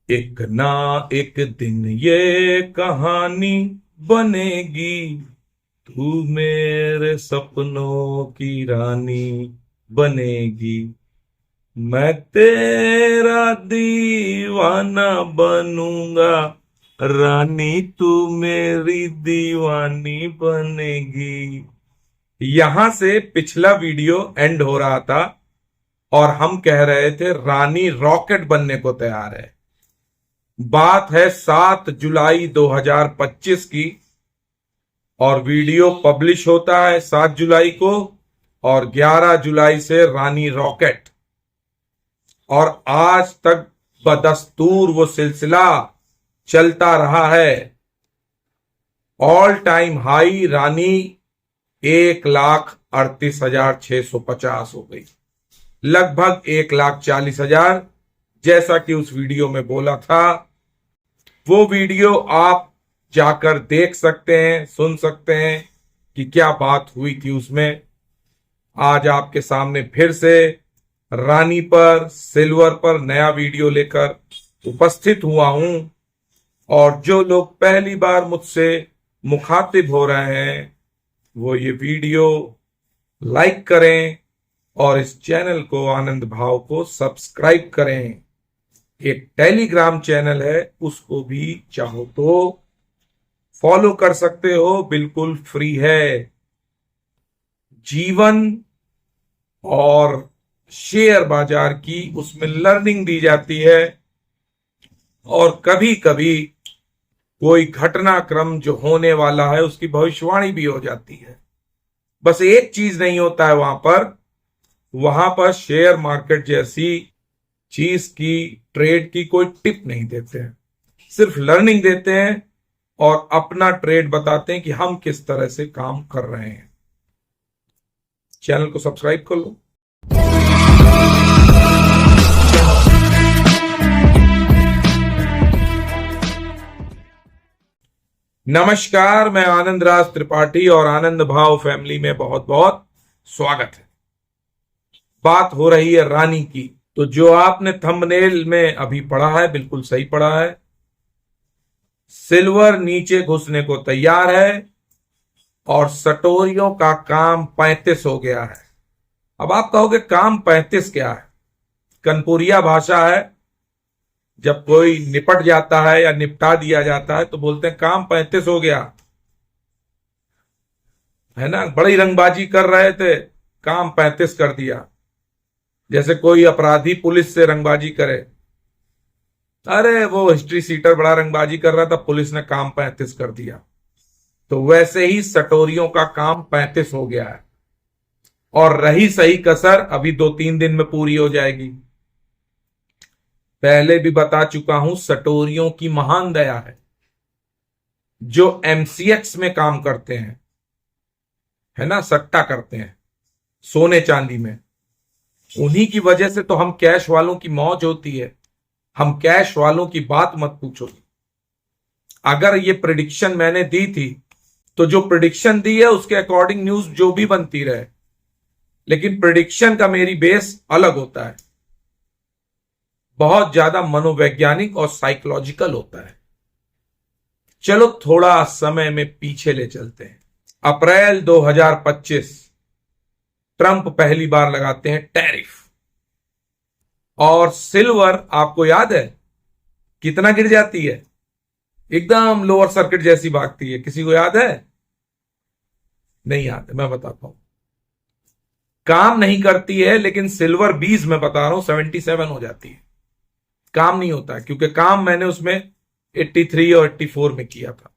एक ना एक दिन ये कहानी बनेगी, तू मेरे सपनों की रानी बनेगी। मैं तेरा दीवाना बनूंगा, रानी तू मेरी दीवानी बनेगी। यहां से पिछला वीडियो एंड हो रहा था और हम कह रहे थे रानी रॉकेट बनने को तैयार है। बात है 7 जुलाई 2025 की और वीडियो पब्लिश होता है 7 जुलाई को और 11 जुलाई से रानी रॉकेट, और आज तक बदस्तूर वो सिलसिला चलता रहा है। ऑल टाइम हाई रानी 1,38,650 हो गई, लगभग 1,40,000, जैसा कि उस वीडियो में बोला था। वो वीडियो आप जाकर देख सकते हैं, सुन सकते हैं कि क्या बात हुई थी उसमें। आज आपके सामने फिर से रानी पर, सिल्वर पर नया वीडियो लेकर उपस्थित हुआ हूं। और जो लोग पहली बार मुझसे मुखातिब हो रहे हैं वो ये वीडियो लाइक करें और इस चैनल को, आनंद भाव को सब्सक्राइब करें। एक टेलीग्राम चैनल है, उसको भी चाहो तो फॉलो कर सकते हो, बिल्कुल फ्री है। जीवन और शेयर बाजार की उसमें लर्निंग दी जाती है और कभी कभी कोई घटनाक्रम जो होने वाला है उसकी भविष्यवाणी भी हो जाती है। बस एक चीज नहीं होता है वहां पर शेयर मार्केट जैसी चीज की, ट्रेड की कोई टिप नहीं देते हैं, सिर्फ लर्निंग देते हैं और अपना ट्रेड बताते हैं कि हम किस तरह से काम कर रहे हैं। चैनल को सब्सक्राइब कर लो। नमस्कार, मैं आनंद राज त्रिपाठी और आनंद भाव फैमिली में बहुत बहुत स्वागत है। बात हो रही है रानी की, तो जो आपने थंबनेल में अभी पढ़ा है बिल्कुल सही पढ़ा है। सिल्वर नीचे घुसने को तैयार है और सटोरियों का काम 35 हो गया है। अब आप कहोगे काम 35 क्या है? कनपुरिया भाषा है, जब कोई निपट जाता है या निपटा दिया जाता है तो बोलते हैं काम 35 हो गया, है ना। बड़ी रंगबाजी कर रहे थे, काम 35 कर दिया। जैसे कोई अपराधी पुलिस से रंगबाजी करे, अरे वो हिस्ट्री सीटर बड़ा रंगबाजी कर रहा था, पुलिस ने काम 35 कर दिया। तो वैसे ही सटोरियों का काम 35 हो गया है और रही सही कसर अभी 2-3 दिन में पूरी हो जाएगी। पहले भी बता चुका हूं, सटोरियों की महान दया है जो एमसीएक्स में काम करते हैं, है ना, सट्टा करते हैं सोने चांदी में। उन्हीं की वजह से तो हम कैश वालों की मौज होती है। हम कैश वालों की बात मत पूछो। अगर ये प्रिडिक्शन मैंने दी थी तो जो प्रिडिक्शन दी है उसके अकॉर्डिंग न्यूज जो भी बनती रहे, लेकिन प्रिडिक्शन का मेरी बेस अलग होता है, बहुत ज्यादा मनोवैज्ञानिक और साइकोलॉजिकल होता है। चलो थोड़ा समय में पीछे ले चलते हैं। अप्रैल 2025 ट्रंप पहली बार लगाते हैं टैरिफ, और सिल्वर आपको याद है कितना गिर जाती है? एकदम लोअर सर्किट जैसी भागती है। किसी को याद है? नहीं याद है, मैं बताता हूं। काम नहीं करती है, लेकिन सिल्वर 20 में बता रहा हूं 77 हो जाती है। काम नहीं होता है क्योंकि काम मैंने उसमें 83 और 84 में किया था।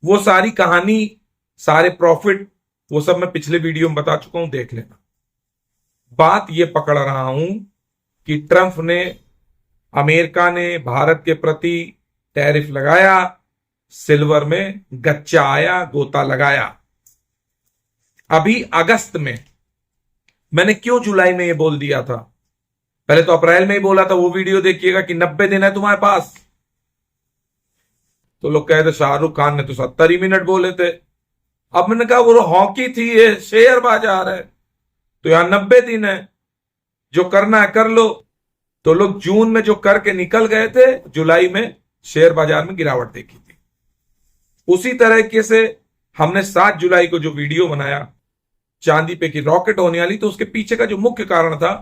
वो सारी कहानी, सारे प्रॉफिट, वो सब मैं पिछले वीडियो में बता चुका हूं, देख लेना। बात ये पकड़ रहा हूं कि ट्रंप ने, अमेरिका ने भारत के प्रति टैरिफ लगाया, सिल्वर में गच्चा आया, गोता लगाया। अभी अगस्त में, मैंने क्यों जुलाई में ये बोल दिया था? पहले तो अप्रैल में ही बोला था, वो वीडियो देखिएगा कि 90 दिन है तुम्हारे पास। तो लोग कहते शाहरुख खान ने तो 70 ही मिनट बोले थे। अब मैंने कहा वो हॉकी थी, ये शेयर बाजार है, तो यहां 90 दिन है, जो करना है कर लो। तो लोग जून में जो करके निकल गए थे, जुलाई में शेयर बाजार में गिरावट देखी थी। उसी तरीके से हमने 7 जुलाई को जो वीडियो बनाया चांदी पे की रॉकेट होने वाली, तो उसके पीछे का जो मुख्य कारण था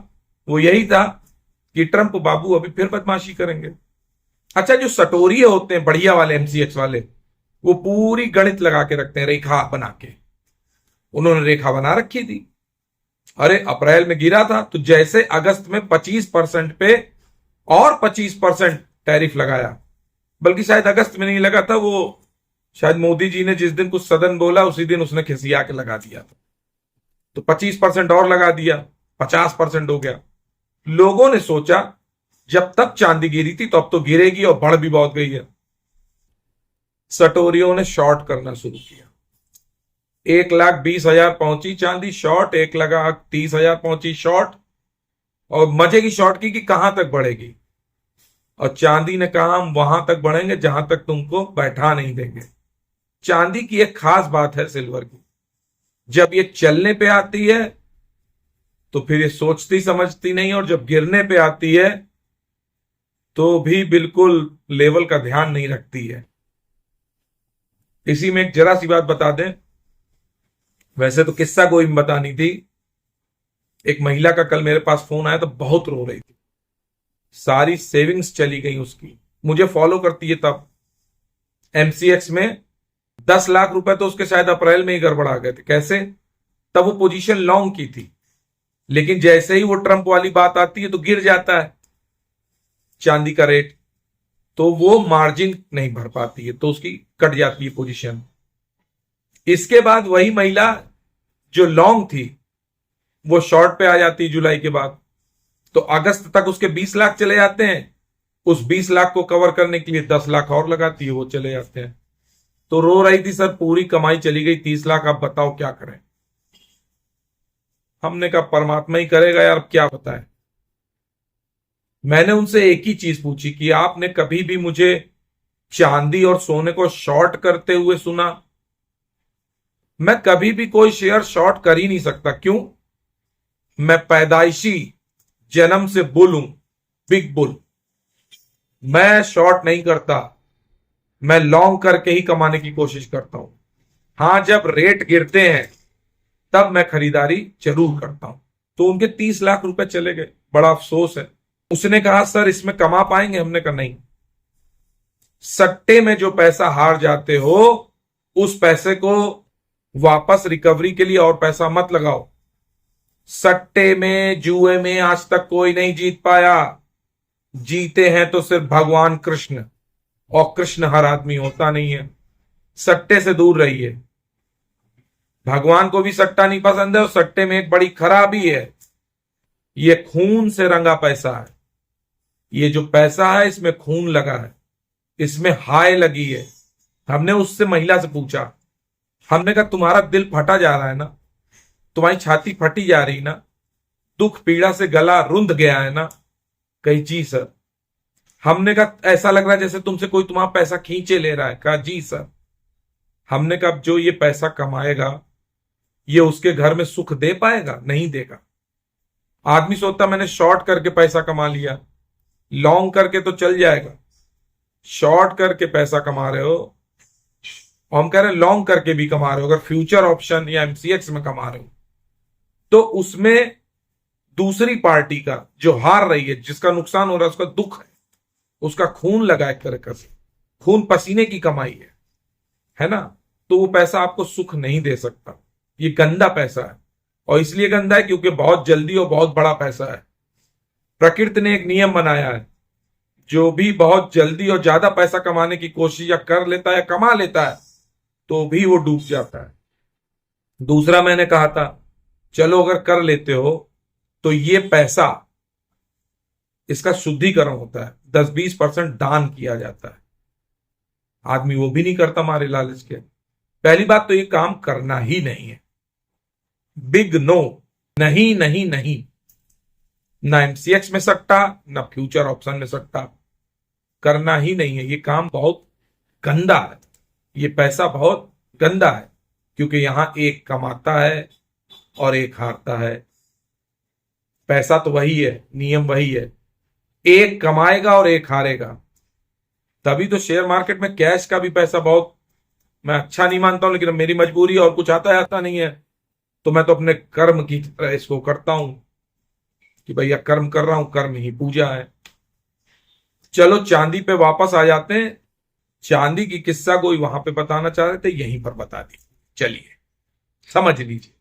वो यही था कि ट्रंप बाबू अभी फिर बदमाशी करेंगे। अच्छा, जो सटोरिये होते हैं बढ़िया वाले एमसीएक्स वाले, वो पूरी गणित लगा के रखते हैं, रेखा बना के। उन्होंने रेखा बना रखी थी। अरे अप्रैल में गिरा था, तो जैसे अगस्त में 25% पे और 25% टैरिफ लगाया, बल्कि शायद अगस्त में नहीं लगा था, वो शायद मोदी जी ने जिस दिन कुछ सदन बोला उसी दिन उसने खिसिया के लगा दिया था। तो 25% और लगा दिया, 50% हो गया। लोगों ने सोचा जब तब चांदी गिरी थी तो अब तो गिरेगी, और बढ़ भी बहुत गई है। सटोरियों ने शॉर्ट करना शुरू किया। 1,20,000 पहुंची चांदी शॉर्ट, 1,30,000 पहुंची शॉर्ट, और मजे की शॉर्ट की कि कहां तक बढ़ेगी। और चांदी ने कहा हम वहां तक बढ़ेंगे जहां तक तुमको बैठा नहीं देंगे। चांदी की एक खास बात है सिल्वर की, जब ये चलने पे आती है तो फिर ये सोचती समझती नहीं, और जब गिरने पे आती है तो भी बिल्कुल लेवल का ध्यान नहीं रखती है। इसी में एक जरा सी बात बता दें, वैसे तो किस्सा कोई बतानी थी। एक महिला का कल मेरे पास फोन आया तो बहुत रो रही थी, सारी सेविंग्स चली गई उसकी। मुझे फॉलो करती है तब। एमसीएक्स में 10 लाख रुपए तो उसके शायद अप्रैल में ही गड़बड़ा गए थे। कैसे? तब वो पोजीशन लॉन्ग की थी, लेकिन जैसे ही वो ट्रंप वाली बात आती है तो गिर जाता है चांदी का रेट, तो वो मार्जिन नहीं भर पाती है, तो उसकी कट जाती है पोजीशन। इसके बाद वही महिला जो लॉन्ग थी वो शॉर्ट पे आ जाती है जुलाई के बाद, तो अगस्त तक उसके 20 लाख चले जाते हैं। उस 20 लाख को कवर करने के लिए 10 लाख और लगाती है, वो चले जाते हैं। तो रो रही थी सर पूरी कमाई चली गई 30 लाख, आप बताओ क्या करें। हमने कहा परमात्मा ही करेगा यार, क्या बताएं। मैंने उनसे एक ही चीज पूछी कि आपने कभी भी मुझे चांदी और सोने को शॉर्ट करते हुए सुना? मैं कभी भी कोई शेयर शॉर्ट कर ही नहीं सकता। क्यों? मैं पैदाइशी जन्म से बुल हूं, बिग बुल। मैं शॉर्ट नहीं करता, मैं लॉन्ग करके ही कमाने की कोशिश करता हूं। हां, जब रेट गिरते हैं तब मैं खरीदारी जरूर करता हूं। तो उनके 30 लाख रुपए चले गए, बड़ा अफसोस है। उसने कहा सर इसमें कमा पाएंगे? हमने कहा नहीं। सट्टे में जो पैसा हार जाते हो उस पैसे को वापस रिकवरी के लिए और पैसा मत लगाओ। सट्टे में, जुए में आज तक कोई नहीं जीत पाया। जीते हैं तो सिर्फ भगवान कृष्ण, और कृष्ण हर आदमी होता नहीं है। सट्टे से दूर रहिए। भगवान को भी सट्टा नहीं पसंद है, और सट्टे में एक बड़ी खराबी है, ये खून से रंगा पैसा है। ये जो पैसा है इसमें खून लगा है, इसमें हाय लगी है। हमने उससे महिला से पूछा, हमने कहा तुम्हारा दिल फटा जा रहा है ना, तुम्हारी छाती फटी जा रही ना, दुख पीड़ा से गला रुंध गया है ना? कही जी सर। हमने कहा ऐसा लग रहा है जैसे तुमसे कोई तुम्हारा पैसा खींचे ले रहा है? कहा जी सर। हमने कहा जो ये पैसा कमाएगा ये उसके घर में सुख दे पाएगा? नहीं देगा। आदमी सोचता मैंने शॉर्ट करके पैसा कमा लिया, लॉन्ग करके तो चल जाएगा। शॉर्ट करके पैसा कमा रहे हो, और हम कह रहे हैं लॉन्ग करके भी कमा रहे हो। अगर फ्यूचर ऑप्शन या एमसीएक्स में कमा रहे हो तो उसमें दूसरी पार्टी का जो हार रही है, जिसका नुकसान हो रहा है, उसका दुख है, उसका खून लगा एक तरह से, खून पसीने की कमाई है ना? तो वो पैसा आपको सुख नहीं दे सकता। ये गंदा पैसा है, और इसलिए गंदा है क्योंकि बहुत जल्दी और बहुत बड़ा पैसा है। प्रकृति ने एक नियम बनाया है, जो भी बहुत जल्दी और ज्यादा पैसा कमाने की कोशिश या कर लेता है या कमा लेता है तो भी वो डूब जाता है। दूसरा मैंने कहा था चलो अगर कर लेते हो तो ये पैसा, इसका शुद्धिकरण होता है, 10-20% दान किया जाता है। आदमी वो भी नहीं करता मारे लालच के। पहली बात तो ये काम करना ही नहीं है। बिग नो, नहीं नहीं नहीं। ना एमसीएक्स में सट्टा, ना फ्यूचर ऑप्शन में सट्टा, करना ही नहीं है। ये काम बहुत गंदा है, ये पैसा बहुत गंदा है, क्योंकि यहां एक कमाता है और एक हारता है। पैसा तो वही है, नियम वही है, एक कमाएगा और एक हारेगा। तभी तो शेयर मार्केट में कैश का भी पैसा बहुत, मैं अच्छा नहीं मानता हूं, लेकिन अब मेरी मजबूरी है और कुछ आता नहीं है, तो मैं तो अपने कर्म की तरह इसको करता हूं कि भैया कर्म कर रहा हूं, कर्म ही पूजा है। चलो चांदी पे वापस आ जाते हैं। चांदी की किस्सा कोई वहां पे बताना चाह रहे थे, यहीं पर बता दी, चलिए समझ लीजिए।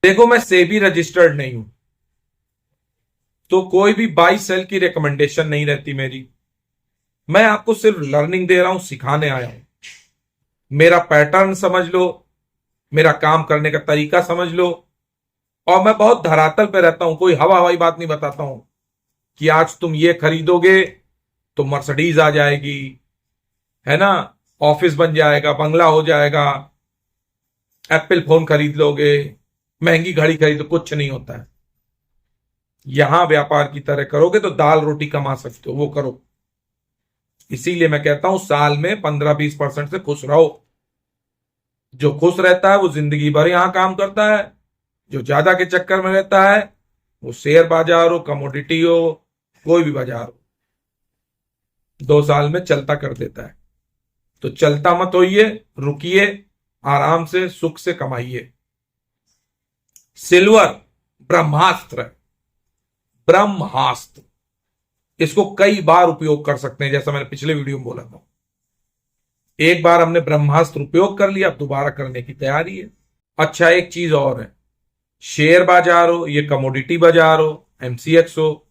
देखो मैं सेबी रजिस्टर्ड नहीं हूं, तो कोई भी बाई सेल की रिकमेंडेशन नहीं रहती मेरी। मैं आपको सिर्फ लर्निंग दे रहा हूं, सिखाने आया हूं। मेरा पैटर्न समझ लो, मेरा काम करने का तरीका समझ लो। और मैं बहुत धरातल पे रहता हूं, कोई हवा हवाई बात नहीं बताता हूं कि आज तुम ये खरीदोगे तो मर्सिडीज आ जाएगी, है ना, ऑफिस बन जाएगा, बंगला हो जाएगा, एप्पल फोन खरीद लोगे, महंगी घड़ी खरीदो, कुछ नहीं होता है। यहां व्यापार की तरह करोगे तो दाल रोटी कमा सकते हो, वो करो। इसीलिए मैं कहता हूं साल में 15-20% से खुश रहो। जो खुश रहता है वो जिंदगी भर यहां काम करता है। जो ज्यादा के चक्कर में रहता है, वो शेयर बाजार हो, कमोडिटी हो, कोई भी बाजार हो, 2 साल में चलता कर देता है। तो चलता मत होइए, रुकिए, आराम से सुख से कमाइए। सिल्वर ब्रह्मास्त्र है, ब्रह्मास्त्र। इसको कई बार उपयोग कर सकते हैं, जैसा मैंने पिछले वीडियो में बोला था। एक बार हमने ब्रह्मास्त्र उपयोग कर लिया, अब दोबारा करने की तैयारी है। अच्छा एक चीज और है, शेयर बाजार हो, ये कमोडिटी बाजार हो, एमसीएक्स हो,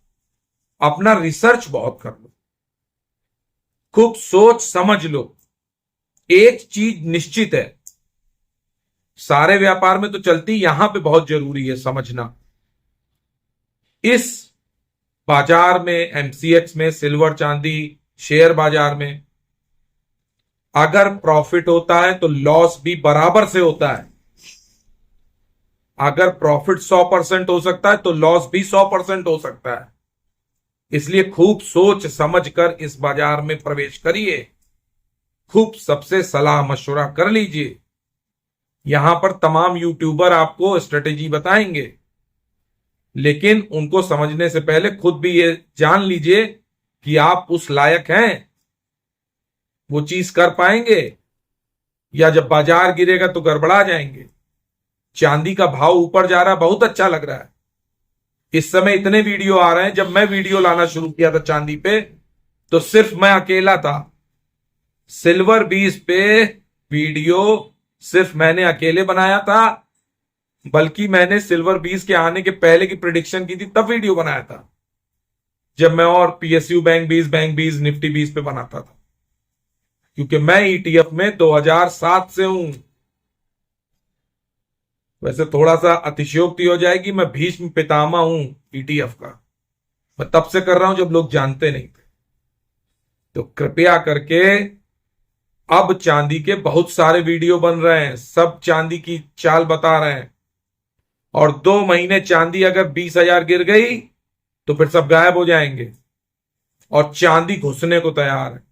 अपना रिसर्च बहुत कर लो, खूब सोच समझ लो। एक चीज निश्चित है, सारे व्यापार में तो चलती, यहां पे बहुत जरूरी है समझना। इस बाजार में, एमसीएक्स में, सिल्वर चांदी शेयर बाजार में अगर प्रॉफिट होता है तो लॉस भी बराबर से होता है। अगर प्रॉफिट 100% हो सकता है तो लॉस भी 100% हो सकता है। इसलिए खूब सोच समझ कर इस बाजार में प्रवेश करिए, खूब सबसे सलाह मशवरा कर लीजिए। यहां पर तमाम यूट्यूबर आपको स्ट्रेटेजी बताएंगे, लेकिन उनको समझने से पहले खुद भी ये जान लीजिए कि आप उस लायक हैं, वो चीज कर पाएंगे, या जब बाजार गिरेगा तो गड़बड़ा जाएंगे। चांदी का भाव ऊपर जा रहा है, बहुत अच्छा लग रहा है। इस समय इतने वीडियो आ रहे हैं, जब मैं वीडियो लाना शुरू किया था चांदी पे तो सिर्फ मैं अकेला था। सिल्वर 20 पे वीडियो सिर्फ मैंने अकेले बनाया था, बल्कि मैंने सिल्वर 20 के आने के पहले की प्रिडिक्शन की थी, तब वीडियो बनाया था, जब मैं और पीएसयू बैंक 20 निफ्टी 20 पे बनाता था। क्योंकि मैं ईटीएफ में 2007 से हूं। वैसे थोड़ा सा अतिशयोक्ति हो जाएगी, मैं भीष्म पितामह हूं ईटीएफ का। मैं तब से कर रहा हूं जब लोग जानते नहीं थे। तो कृपया करके, अब चांदी के बहुत सारे वीडियो बन रहे हैं, सब चांदी की चाल बता रहे हैं। और 2 महीने चांदी अगर 20,000 गिर गई तो फिर सब गायब हो जाएंगे और चांदी घुसने को तैयार है।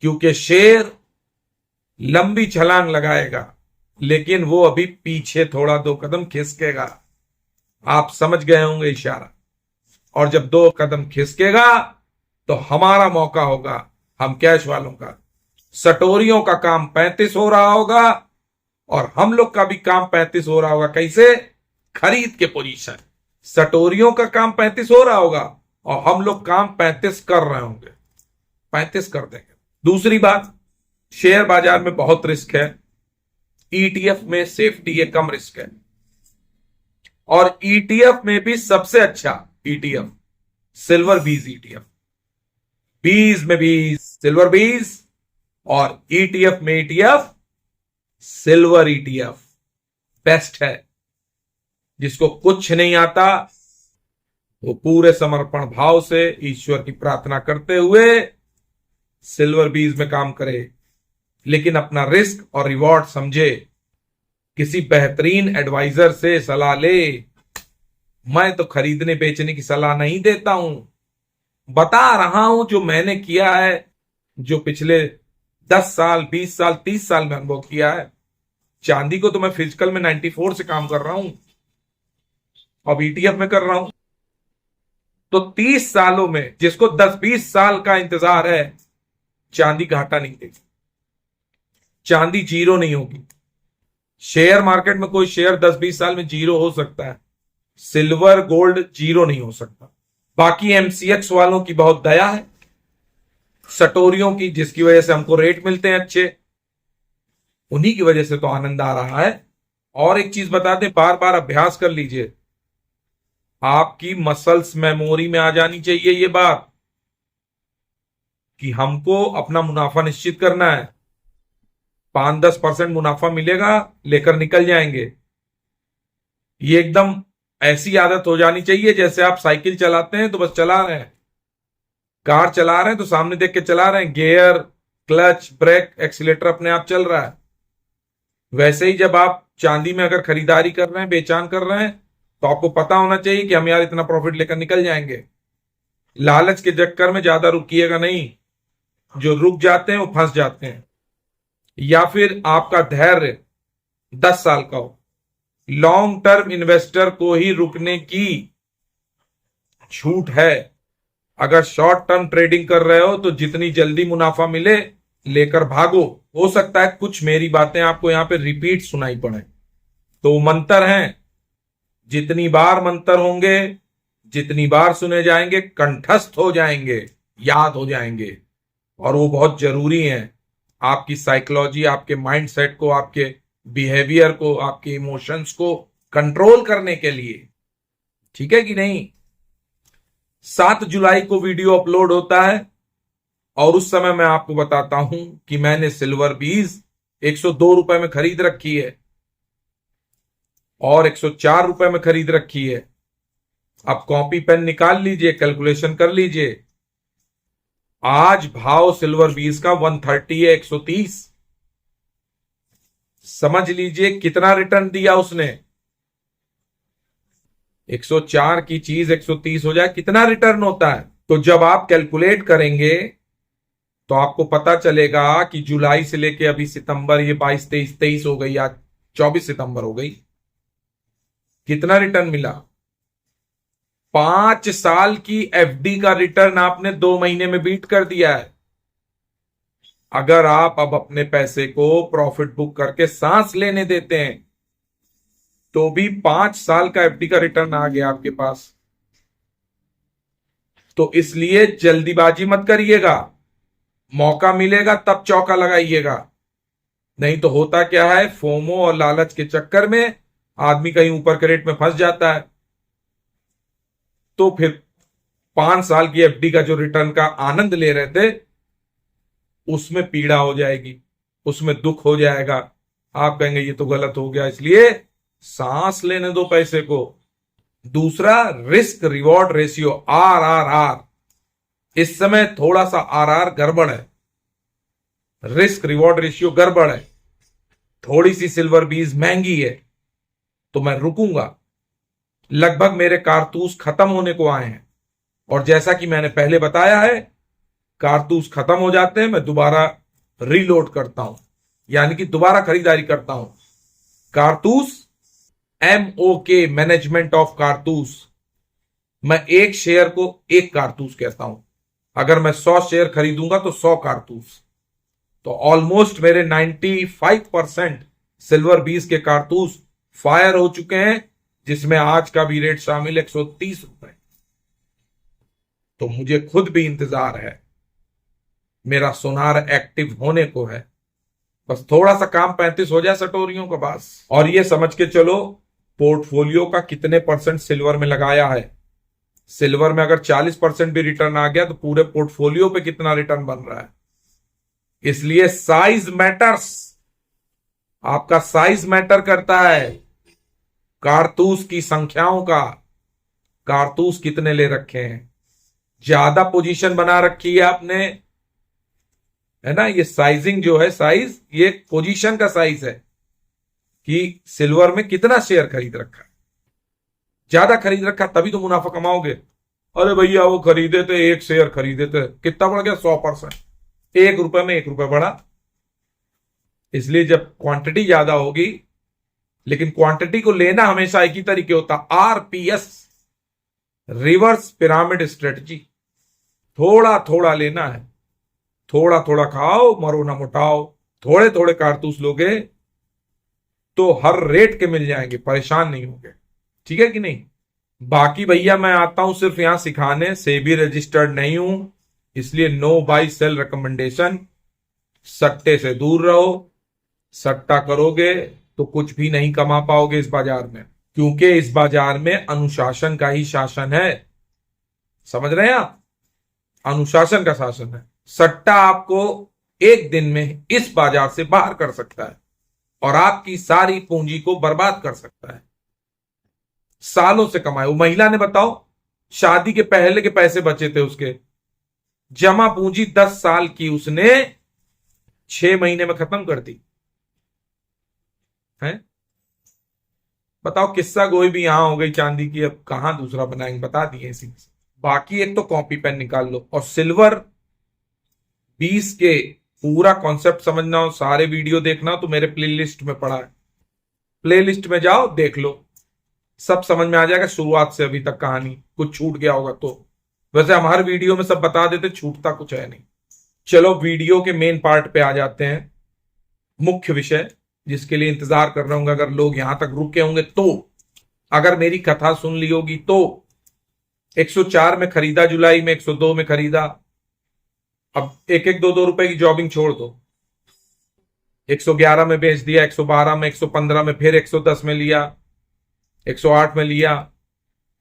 क्योंकि शेर लंबी छलांग लगाएगा, लेकिन वो अभी पीछे थोड़ा 2 कदम खिसकेगा। आप समझ गए होंगे इशारा। और जब 2 कदम खिसकेगा तो हमारा मौका होगा, हम कैश वालों का। सटोरियों का काम 35 हो रहा होगा और हम लोग का भी काम 35 हो रहा होगा। कैसे? खरीद के पोजीशन। सटोरियों का काम 35 हो रहा होगा और हम लोग काम 35 कर रहे होंगे, 35 कर देंगे। दूसरी बात, शेयर बाजार में बहुत रिस्क है, ईटीएफ में सेफ्टी है, कम रिस्क है। और ईटीएफ में भी सबसे अच्छा ईटीएफ सिल्वर 20 ईटीएफ, 20 में 20 सिल्वर 20 और ईटीएफ में ईटीएफ सिल्वर ईटीएफ बेस्ट है। जिसको कुछ नहीं आता वो पूरे समर्पण भाव से ईश्वर की प्रार्थना करते हुए सिल्वर 20 में काम करे, लेकिन अपना रिस्क और रिवॉर्ड समझे। किसी बेहतरीन एडवाइजर से सलाह ले। मैं तो खरीदने बेचने की सलाह नहीं देता हूं, बता रहा हूं जो मैंने किया है, जो पिछले 10 साल 20 साल 30 साल में अनुभव किया है। चांदी को तो मैं फिजिकल में 94 से काम कर रहा हूं, अब ईटीएफ में कर रहा हूं। तो 30 सालों में जिसको 10-20 साल का इंतजार है, चांदी घाटा नहीं देगी, चांदी जीरो नहीं होगी। शेयर मार्केट में कोई शेयर 10-20 साल में जीरो हो सकता है, सिल्वर गोल्ड जीरो नहीं हो सकता। बाकी एमसीएक्स वालों की बहुत दया है, सटोरियों की, जिसकी वजह से हमको रेट मिलते हैं अच्छे, उन्हीं की वजह से तो आनंद आ रहा है। और एक चीज बता दें, बार बार अभ्यास कर लीजिए, आपकी मसल्स मेमोरी में आ जानी चाहिए ये बात कि हमको अपना मुनाफा निश्चित करना है। 5-10% मुनाफा मिलेगा, लेकर निकल जाएंगे। ये एकदम ऐसी आदत हो जानी चाहिए जैसे आप साइकिल चलाते हैं तो बस चला रहे हैं, कार चला रहे हैं तो सामने देख के चला रहे हैं, गियर, क्लच, ब्रेक, एक्सीलेटर अपने आप चल रहा है। वैसे ही जब आप चांदी में अगर खरीदारी कर रहे हैं, बेचान कर रहे हैं, तो आपको पता होना चाहिए कि हम यार इतना प्रॉफिट लेकर निकल जाएंगे। लालच के चक्कर में ज्यादा रुकिएगा नहीं, जो रुक जाते हैं वो फंस जाते हैं। या फिर आपका धैर्य 10 साल का हो। लॉन्ग टर्म इन्वेस्टर को ही रुकने की छूट है। अगर शॉर्ट टर्म ट्रेडिंग कर रहे हो तो जितनी जल्दी मुनाफा मिले लेकर भागो। हो सकता है कुछ मेरी बातें आपको यहां पे रिपीट सुनाई पड़े, तो मंत्र हैं, जितनी बार मंत्र होंगे, जितनी बार सुने जाएंगे, कंठस्थ हो जाएंगे, याद हो जाएंगे, और वो बहुत जरूरी है आपकी साइकोलॉजी, आपके माइंडसेट को, आपके बिहेवियर को, आपके इमोशंस को कंट्रोल करने के लिए। ठीक है कि नहीं? 7 जुलाई को वीडियो अपलोड होता है और उस समय मैं आपको बताता हूं कि मैंने सिल्वर बीज 102 रुपए में खरीद रखी है और 104 रुपए में खरीद रखी है। अब कॉपी पेन निकाल लीजिए, कैलकुलेशन कर लीजिए। आज भाव सिल्वर बीज का 130 है, 130। समझ लीजिए कितना रिटर्न दिया उसने। 104 की चीज 130 हो जाए, कितना रिटर्न होता है? तो जब आप कैलकुलेट करेंगे तो आपको पता चलेगा कि जुलाई से लेके अभी सितंबर, ये 22, 23 हो गई, आज 24 सितंबर हो गई, कितना रिटर्न मिला? 5 साल की एफडी का रिटर्न आपने 2 महीने में बीट कर दिया है। अगर आप अब अपने पैसे को प्रॉफिट बुक करके सांस लेने देते हैं तो भी 5 साल का एफडी का रिटर्न आ गया आपके पास। तो इसलिए जल्दीबाजी मत करिएगा, मौका मिलेगा तब चौका लगाइएगा। नहीं तो होता क्या है, फोमो और लालच के चक्कर में आदमी कहीं ऊपर के रेट में फंस जाता है, तो फिर 5 साल की एफडी का जो रिटर्न का आनंद ले रहे थे उसमें पीड़ा हो जाएगी, उसमें दुख हो जाएगा। आप कहेंगे ये तो गलत हो गया, इसलिए सांस लेने दो पैसे को। दूसरा, रिस्क रिवॉर्ड रेशियो, RRR। इस समय थोड़ा सा RR गड़बड़ है, रिस्क रिवॉर्ड रेशियो गड़बड़ है, थोड़ी सी सिल्वर बीज महंगी है, तो मैं रुकूंगा। लगभग मेरे कारतूस खत्म होने को आए हैं और जैसा कि मैंने पहले बताया है, कारतूस खत्म हो जाते हैं मैं दोबारा रीलोड करता हूं, यानी कि दोबारा खरीदारी करता हूं। कारतूस, MOK, मैनेजमेंट ऑफ कारतूस। मैं एक शेयर को एक कारतूस कहता हूं। अगर मैं 100 शेयर खरीदूंगा तो 100 कारतूस। तो ऑलमोस्ट मेरे 95% सिल्वर बीज के कारतूस फायर हो चुके हैं, जिसमें आज का भी रेट शामिल 130 रुपए। तो मुझे खुद भी इंतजार है, मेरा सोनार एक्टिव होने को है, बस थोड़ा सा काम 35 हो जाए सटोरियों का बस। और ये समझ के चलो पोर्टफोलियो का कितने परसेंट सिल्वर में लगाया है। सिल्वर में अगर 40% भी रिटर्न आ गया तो पूरे पोर्टफोलियो पे कितना रिटर्न बन रहा है। इसलिए साइज मैटर्स, आपका साइज मैटर करता है। कारतूस की संख्याओं का, कारतूस कितने ले रखे हैं, ज्यादा पोजीशन बना रखी है आपने, है ना। ये साइजिंग जो है, साइज, ये पोजीशन का साइज है कि सिल्वर में कितना शेयर खरीद रखा है। ज्यादा खरीद रखा तभी तो मुनाफा कमाओगे। अरे भैया वो खरीदे थे, एक शेयर खरीदे थे, कितना बढ़ गया? 100%। 1 रुपए में 1 रुपए बढ़ा। इसलिए जब क्वांटिटी ज्यादा होगी, लेकिन क्वांटिटी को लेना हमेशा एक ही तरीके होता, RPS, रिवर्स पिरामिड स्ट्रेटजी, थोड़ा थोड़ा लेना है, थोड़ा थोड़ा खाओ, मरो ना मोटाओ। थोड़े थोड़े कारतूस लोगे तो हर रेट के मिल जाएंगे, परेशान नहीं होगे। ठीक है कि नहीं? बाकी भैया मैं आता हूं सिर्फ यहां सिखाने, सेबी रजिस्टर्ड नहीं हूं, इसलिए नो बाई सेल रिकमेंडेशन। सट्टे से दूर रहो, सट्टा करोगे तो कुछ भी नहीं कमा पाओगे इस बाजार में, क्योंकि इस बाजार में अनुशासन का ही शासन है। समझ रहे हैं आप? अनुशासन का शासन है। सट्टा आपको एक दिन में इस बाजार से बाहर कर सकता है और आपकी सारी पूंजी को बर्बाद कर सकता है। सालों से कमाए वो महिला ने, बताओ, शादी के पहले के पैसे बचे थे उसके, जमा पूंजी 10 साल की उसने 6 महीने में खत्म कर दी है। बताओ, किस्सा गोई भी यहां हो गई चांदी की, अब कहां दूसरा बनाएंगे, बता दिए इसी में। बाकी एक तो कॉपी पेन निकाल लो, और सिल्वर 20 के पूरा कॉन्सेप्ट समझना हो, सारे वीडियो देखना हो तो मेरे प्लेलिस्ट में पड़ा है, प्लेलिस्ट में जाओ देख लो, सब समझ में आ जाएगा शुरुआत से अभी तक कहानी। कुछ छूट गया होगा तो, वैसे हम हर वीडियो में सब बता देते, छूटता कुछ है नहीं। चलो वीडियो के मेन पार्ट पे आ जाते हैं, मुख्य विषय जिसके लिए इंतजार कर रहे होंगे अगर लोग यहां तक रुके होंगे तो। अगर मेरी कथा सुन ली होगी तो 104 में खरीदा, जुलाई में 102 में खरीदा, अब एक एक 2-2 रुपए की जॉबिंग छोड़ दो, 111 में बेच दिया, 112 में, 115 में, फिर 110 में लिया, 108 में लिया,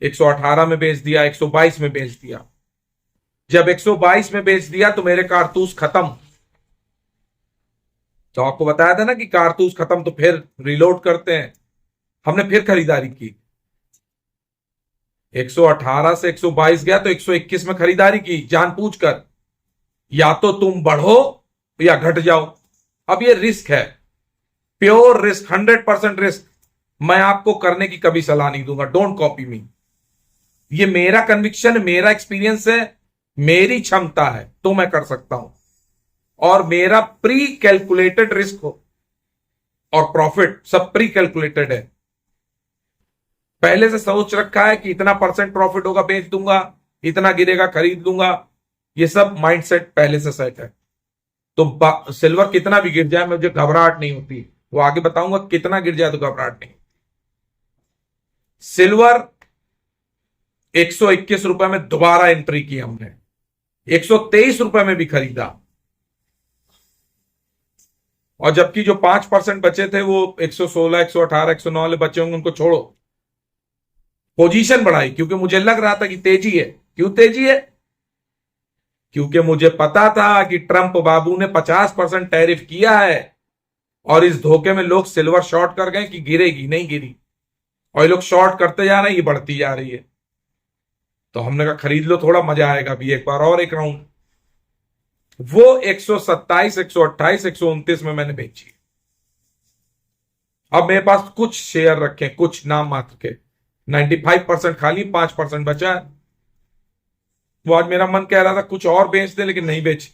118 में बेच दिया, 122 में बेच दिया। जब 122 में बेच दिया तो मेरे कारतूस खत्म। तो आपको बताया था ना कि कारतूस खत्म तो फिर रिलोड करते हैं। हमने फिर खरीदारी की, 118 से 122 गया तो 121 में खरीदारी की जानबूझकर, या तो तुम बढ़ो या घट जाओ। अब ये रिस्क है, प्योर रिस्क, 100% रिस्क। मैं आपको करने की कभी सलाह नहीं दूंगा, डोंट कॉपी मी। ये मेरा कन्विक्शन, मेरा एक्सपीरियंस है, मेरी क्षमता है तो मैं कर सकता हूं, और मेरा प्री कैलकुलेटेड रिस्क हो और प्रॉफिट सब प्री कैलकुलेटेड है। पहले से सोच रखा है कि इतना % प्रॉफिट होगा बेच दूंगा, इतना गिरेगा खरीद लूंगा, ये सब माइंडसेट पहले से सेट है। तो सिल्वर कितना भी गिर जाए मुझे घबराहट नहीं होती, वो आगे बताऊंगा कितना गिर जाए तो घबराहट नहीं। सिल्वर 121 रुपए में दोबारा एंट्री की हमने, 123 रुपए में भी खरीदा, और जबकि जो 5% बचे थे वो 116, 118, 109 वाले बचे होंगे, उनको छोड़ो। पोजीशन बढ़ाई क्योंकि मुझे लग रहा था कि तेजी है। क्यों तेजी है? क्योंकि मुझे पता था कि ट्रंप बाबू ने 50% टैरिफ किया है, और इस धोखे में लोग सिल्वर शॉर्ट कर गए कि गिरेगी, नहीं गिरी, और ये लोग शॉर्ट करते जा रहे हैं, ये बढ़ती जा रही है। तो हमने कहा खरीद लो, थोड़ा मजा आएगा अभी एक बार और एक राउंड। वो 127, 128, 129 में मैंने बेची। अब मेरे पास कुछ शेयर रखे, कुछ नाम मात्र के, 95% खाली, 5% बचा है। वो आज मेरा मन कह रहा था कुछ और बेच दे, लेकिन नहीं बेच,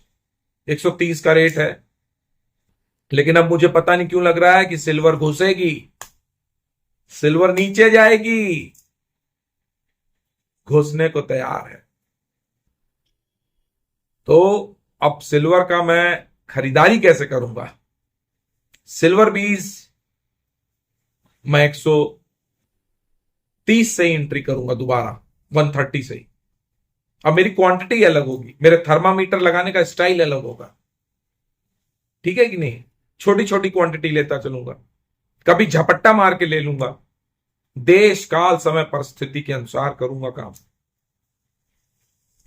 130 का रेट है। लेकिन अब मुझे पता नहीं क्यों लग रहा है कि सिल्वर घुसेगी, सिल्वर नीचे जाएगी, घुसने को तैयार है। तो अब सिल्वर का मैं खरीदारी कैसे करूंगा? सिल्वर 20 मैं 130 से ही एंट्री करूंगा दोबारा, 130 से ही। अब मेरी क्वांटिटी अलग होगी, मेरे थर्मामीटर लगाने का स्टाइल अलग होगा, ठीक है कि नहीं? छोटी छोटी क्वांटिटी लेता चलूंगा, कभी झपट्टा मार के ले लूंगा, देश काल समय परिस्थिति के अनुसार करूंगा काम।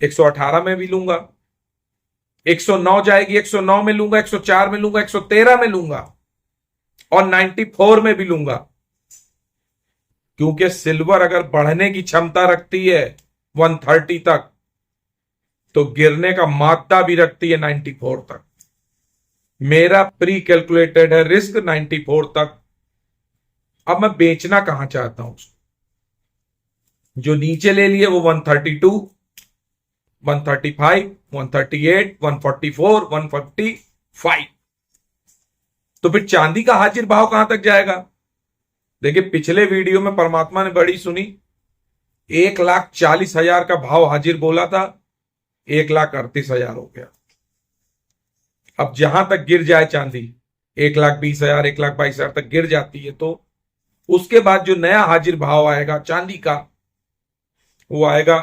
118 में भी लूंगा, 109 जाएगी, 109 में लूंगा, 104 में लूंगा, 113 में लूंगा, और 94 में भी लूंगा। क्योंकि सिल्वर अगर बढ़ने की क्षमता रखती है 130 तक, तो गिरने का मादा भी रखती है 94 तक। मेरा प्री कैलकुलेटेड है रिस्क 94 तक। अब मैं बेचना कहां चाहता हूं उसको, जो नीचे ले लिए वो 132, 135, 138, 144, 155। तो फिर चांदी का हाजिर भाव कहां तक जाएगा? देखिए, पिछले वीडियो में परमात्मा ने बड़ी सुनी, 1,40,000 का भाव हाजिर बोला था, 1,38,000 हो गया। अब जहां तक गिर जाए चांदी, 1,20,000 1,22,000 तक गिर जाती है, तो उसके बाद जो नया हाजिर भाव आएगा चांदी का, वो आएगा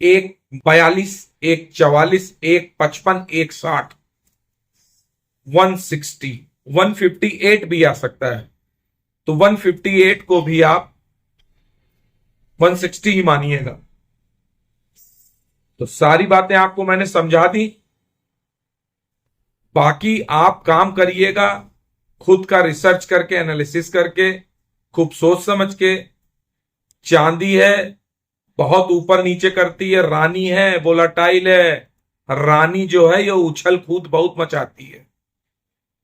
1,42, 1,44, 1,55, 1,60, 160, 158 भी आ सकता है। तो 158 को भी आप 160 ही मानिएगा। तो सारी बातें आपको मैंने समझा दी। बाकी आप काम करिएगा खुद का रिसर्च करके, एनालिसिस करके, खूब सोच समझ के। चांदी है, बहुत ऊपर नीचे करती है, रानी है, वोलाटाइल है। रानी जो है ये उछल कूद बहुत मचाती है,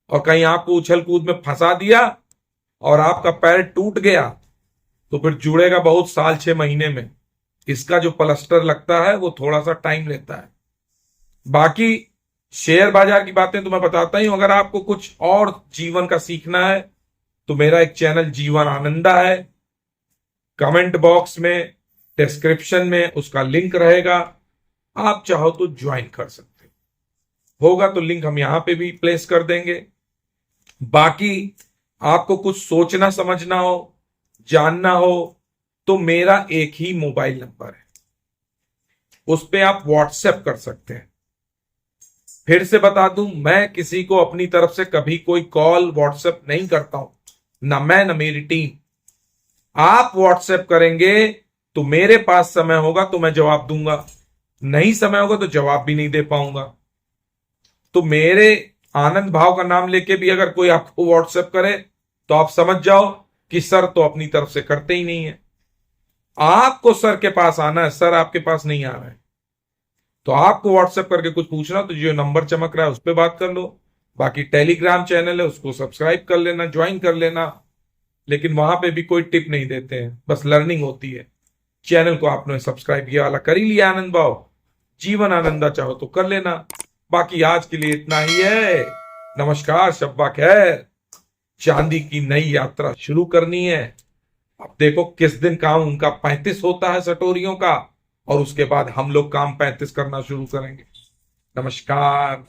और कहीं आपको उछल कूद में फंसा दिया और आपका पैर टूट गया तो फिर जुड़ेगा बहुत, साल 6 महीने में। इसका जो प्लास्टर लगता है वो थोड़ा सा टाइम लेता है। बाकी शेयर बाजार की बातें तो मैं बताता ही हूं। अगर आपको कुछ और जीवन का सीखना है तो मेरा एक चैनल जीवन आनंदा है, कमेंट बॉक्स में, डिस्क्रिप्शन में उसका लिंक रहेगा। आप चाहो तो ज्वाइन कर सकते होगा, तो लिंक हम यहां पे भी प्लेस कर देंगे। बाकी आपको कुछ सोचना समझना हो, जानना हो, तो मेरा एक ही मोबाइल नंबर है, उस पे आप व्हाट्सएप कर सकते हैं। फिर से बता दूं, मैं किसी को अपनी तरफ से कभी कोई कॉल व्हाट्सएप नहीं करता हूं, ना मैं ना मेरी टीम। आप व्हाट्सएप करेंगे तो मेरे पास समय होगा तो मैं जवाब दूंगा, नहीं समय होगा तो जवाब भी नहीं दे पाऊंगा। तो मेरे आनंद भाव का नाम लेके भी अगर कोई आपको व्हाट्सएप करे तो आप समझ जाओ कि सर तो अपनी तरफ से करते ही नहीं है। आपको सर के पास आना है, सर आपके पास नहीं आ रहा है। तो आपको व्हाट्सएप करके कुछ पूछना तो जो नंबर चमक रहा है उस पर बात कर लो। बाकी टेलीग्राम चैनल है, उसको सब्सक्राइब कर लेना, ज्वाइन कर लेना। लेकिन वहां पे भी कोई टिप नहीं देते हैं, बस लर्निंग होती है। चैनल को आपने सब्सक्राइब किया वाला कर ही लिया, आनंद भाव जीवन आनंदा चाहो तो कर लेना। बाकी आज के लिए इतना ही है। नमस्कार, शब्बा खैर। चांदी की नई यात्रा शुरू करनी है। अब देखो किस दिन काम उनका 35 होता है सटोरियों का, और उसके बाद हम लोग काम 35 करना शुरू करेंगे। नमस्कार।